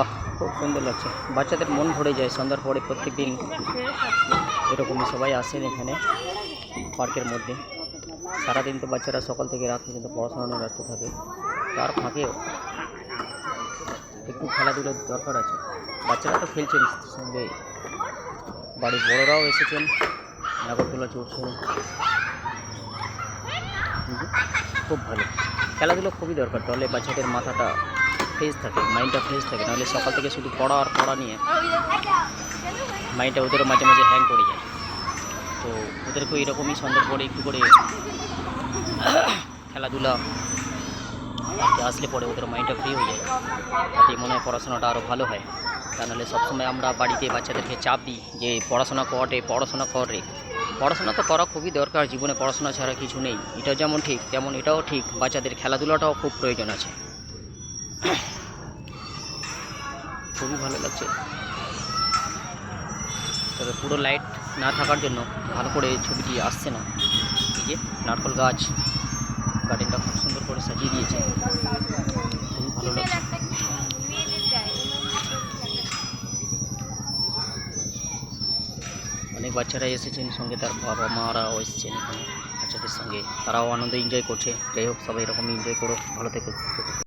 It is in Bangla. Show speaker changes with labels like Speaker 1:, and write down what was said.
Speaker 1: বাহ, খুব সুন্দর লাগছে। বাচ্চাদের মন ভরে যায় সন্ধ্যার পরে। প্রত্যেক দিন এরকমই সবাই আসেন এখানে পার্কের মধ্যে। সারাদিন তো বাচ্চারা সকাল থেকে রাত পর্যন্ত পড়াশোনা নিয়ে ব্যস্ত থাকে, তার ফাঁকেও একটু খেলাধুলোর দরকার আছে। বাচ্চারা তো খেলছেন, সঙ্গে বাড়ির বড়রাও এসেছেন, নাগরদোলা চড়ছেন। খুব ভালো, খেলাধুলো খুবই দরকার, তাহলে বাচ্চাদের মাথাটা ফ্রেশ থাকে, মাইন্ডটা ফ্রেশ থাকে। নাহলে সকাল থেকে শুধু পড়া আর পড়া নিয়ে মাইন্ডটা ওদেরও মাঝে মাঝে হ্যাং করে যায়। তো ওদেরকেও এরকমই সন্ধ্যার পরে একটু করে খেলাধুলা আসলে পরে ওদের মাইন্ডটা ফ্রি হয়ে যায়, তাতে মনে হয় পড়াশোনাটা আরও ভালো হয়। তা নাহলে সবসময় আমরা বাড়িতে বাচ্চাদেরকে চাপ দিই যে পড়াশোনা করে, পড়াশোনা করে। পড়াশোনা তো করা খুবই দরকার, জীবনে পড়াশোনা ছাড়া কিছু নেই, এটাও যেমন ঠিক তেমন এটাও ঠিক, বাচ্চাদের খেলাধুলাটাও খুব প্রয়োজন আছে। খুবই ভালো লাগছে। তবে পুরো লাইট না থাকার জন্য ভালো করে ছবিটি আসছে না। এই যে নারকেল গাছ, গার্ডেনটা খুব সুন্দর করে সাজিয়ে দিয়েছে, খুবই ভালো লাগছে। অনেক বাচ্চারা এসেছেন, সঙ্গে তার বাবা মারাও এসেছেন এখানে বাচ্চাদের সঙ্গে, তারাও আনন্দ এনজয় করছে। যাই হোক, সবাই এরকম এনজয় করো, ভালো থেকো।